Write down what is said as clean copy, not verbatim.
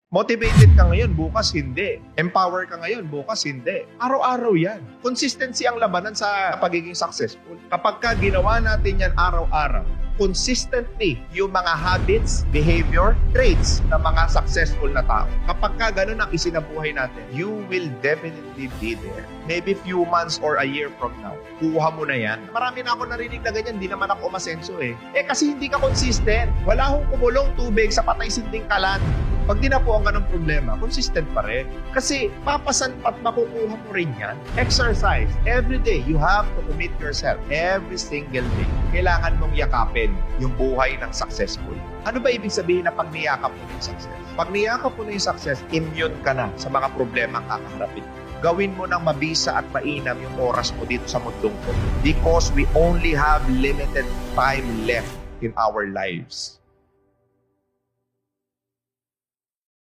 Motivated ka ngayon, bukas hindi. Empower ka ngayon, bukas hindi. Araw-araw yan. Consistency ang labanan sa pagiging successful. Kapag ka ginawa natin yan araw-araw, consistently yung mga habits, behavior, traits ng mga successful na tao. Kapag ka ganun ang isinabuhay natin, you will definitely be there. Maybe few months or a year from now, kuha mo na yan. Marami na ako narinig na ganyan, di naman ako umasenso eh. Kasi hindi ka consistent. Wala akong kumulong tubig sa patay sinding kalan. Pag di na po ang ganong problema, consistent pa rin. Kasi papasan at makukuha mo rin yan. Exercise. Every day, you have to commit yourself. Every single day. Kailangan mong yakapin yung buhay ng successful. Ano ba ibig sabihin na pag niyakap mo yung success? Pag niyakap mo na yung success, immune ka na sa mga problema ang kakaharapin. Gawin mo ng mabisa at mainam yung oras mo dito sa mundong ko. Because we only have limited time left in our lives.